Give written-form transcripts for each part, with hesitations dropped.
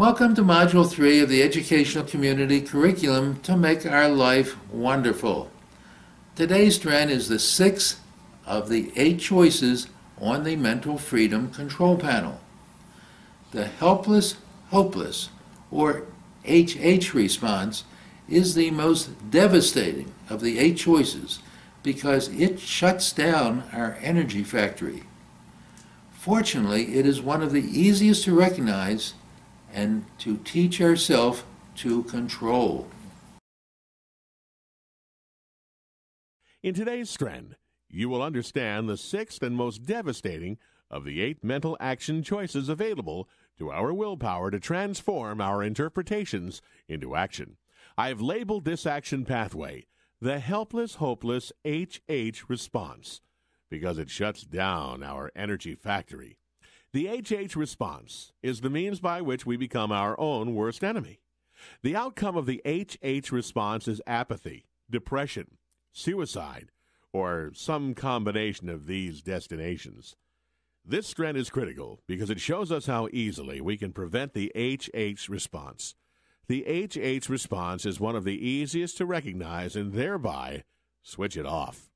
Welcome to Module 3 of the Educational Community Curriculum to Make Our Life Wonderful. Today's Stren is the sixth of the 8 choices on the Mental Freedom Control Panel. The helpless, hopeless, or HH response is the most devastating of the 8 choices because it shuts down our energy factory. Fortunately, it is one of the easiest to recognize and to teach ourselves to control. In today's Stren, you will understand the 6th and most devastating of the 8 mental action choices available to our willpower to transform our interpretations into action. I have labeled this action pathway the helpless, hopeless HH response because it shuts down our energy factory. The HH response is the means by which we become our own worst enemy. The outcome of the HH response is apathy, depression, suicide, or some combination of these destinations. This Stren is critical because it shows us how easily we can prevent the HH response. The HH response is one of the easiest to recognize and thereby switch it off.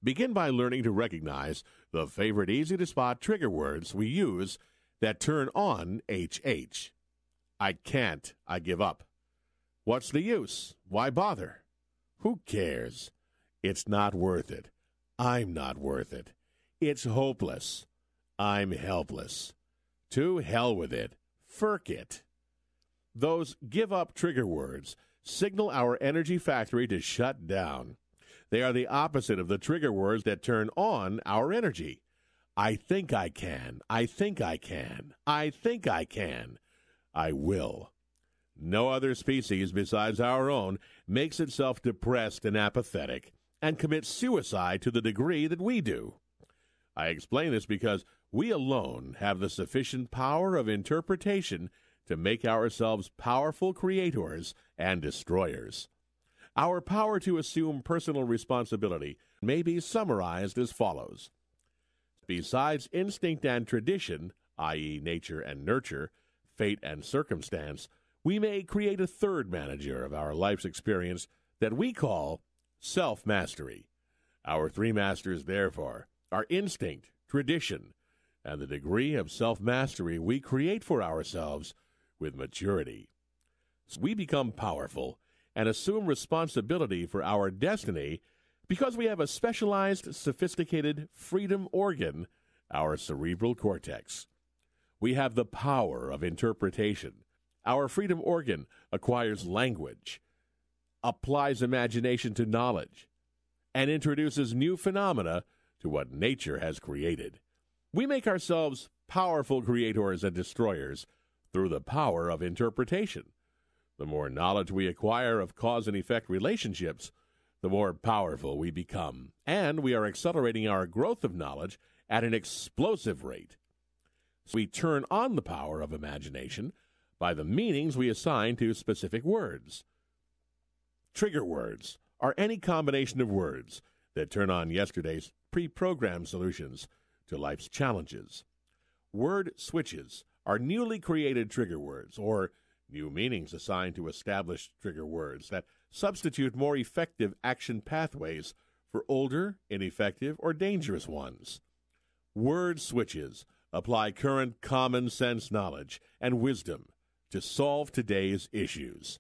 Begin by learning to recognize the favorite easy-to-spot trigger words we use that turn on HH. I can't. I give up. What's the use? Why bother? Who cares? It's not worth it. I'm not worth it. It's hopeless. I'm helpless. To hell with it. Firk it. Those give-up trigger words signal our energy factory to shut down. They are the opposite of the trigger words that turn on our energy. I think I can. I think I can. I think I can. I will. No other species besides our own makes itself depressed and apathetic and commits suicide to the degree that we do. I explain this because we alone have the sufficient power of interpretation to make ourselves powerful creators and destroyers. Our power to assume personal responsibility may be summarized as follows. Besides instinct and tradition, i.e. nature and nurture, fate and circumstance, we may create a third manager of our life's experience that we call self-mastery. Our 3 masters, therefore, are instinct, tradition, and the degree of self-mastery we create for ourselves with maturity. So we become powerful and assume responsibility for our destiny because we have a specialized, sophisticated freedom organ, our cerebral cortex. We have the power of interpretation. Our freedom organ acquires language, applies imagination to knowledge, and introduces new phenomena to what nature has created. We make ourselves powerful creators and destroyers through the power of interpretation. The more knowledge we acquire of cause and effect relationships, the more powerful we become, and we are accelerating our growth of knowledge at an explosive rate. So we turn on the power of imagination by the meanings we assign to specific words. Trigger words are any combination of words that turn on yesterday's pre-programmed solutions to life's challenges. Word switches are newly created trigger words, or new meanings assigned to established trigger words that substitute more effective action pathways for older, ineffective, or dangerous ones. Word switches apply current common sense knowledge and wisdom to solve today's issues.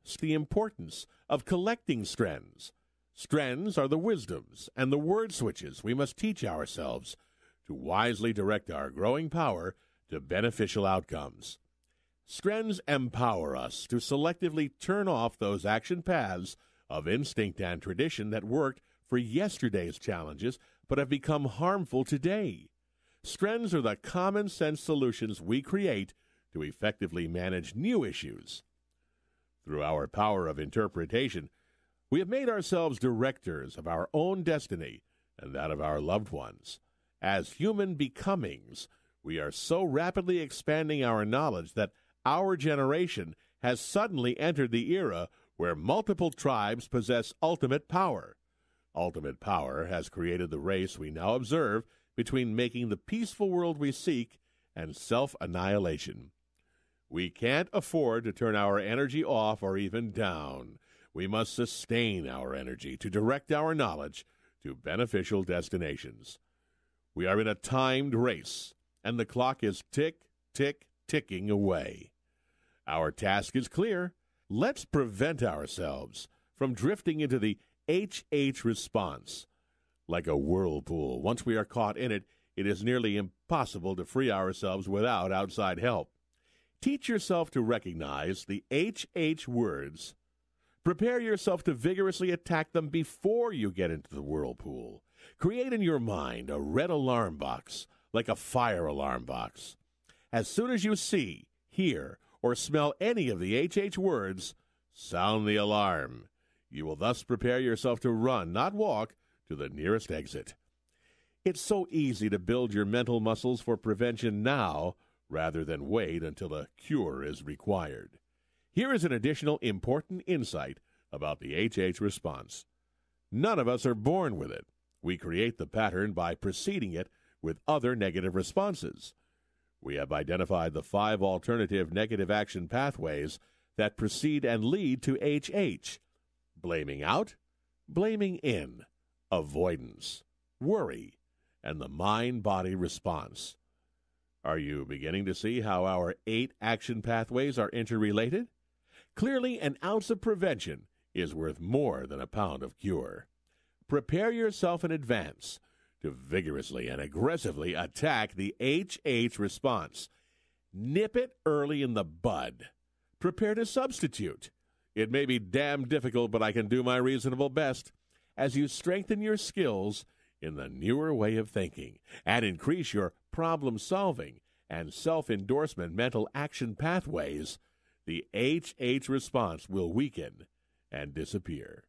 It's the importance of collecting strens. Strens are the wisdoms and the word switches we must teach ourselves to wisely direct our growing power to beneficial outcomes. Strens empower us to selectively turn off those action paths of instinct and tradition that worked for yesterday's challenges but have become harmful today. Strens are the common sense solutions we create to effectively manage new issues. Through our power of interpretation, we have made ourselves directors of our own destiny and that of our loved ones. As human becomings, we are so rapidly expanding our knowledge that our generation has suddenly entered the era where multiple tribes possess ultimate power. Ultimate power has created the race we now observe between making the peaceful world we seek and self-annihilation. We can't afford to turn our energy off or even down. We must sustain our energy to direct our knowledge to beneficial destinations. We are in a timed race, and the clock is ticking away. Our task is clear. Let's prevent ourselves from drifting into the HH response. Like a whirlpool, once we are caught in it, it is nearly impossible to free ourselves without outside help. Teach yourself to recognize the HH words. Prepare yourself to vigorously attack them before you get into the whirlpool. Create in your mind a red alarm box, like a fire alarm box. As soon as you see, hear, or smell any of the HH words, sound the alarm. You will thus prepare yourself to run, not walk, to the nearest exit. It's so easy to build your mental muscles for prevention now, rather than wait until a cure is required. Here is an additional important insight about the HH response. None of us are born with it. We create the pattern by preceding it with other negative responses. We have identified the 5 alternative negative action pathways that precede and lead to HH: blaming out, blaming in, avoidance, worry, and the mind-body response. Are you beginning to see how our 8 action pathways are interrelated? Clearly, an ounce of prevention is worth more than a pound of cure. Prepare yourself in advance to vigorously and aggressively attack the HH response. Nip it early in the bud. Prepare to substitute. It may be damn difficult, but I can do my reasonable best as you strengthen your skills in the newer way of thinking and increase your problem-solving and self-endorsement mental action pathways. The HH response will weaken and disappear.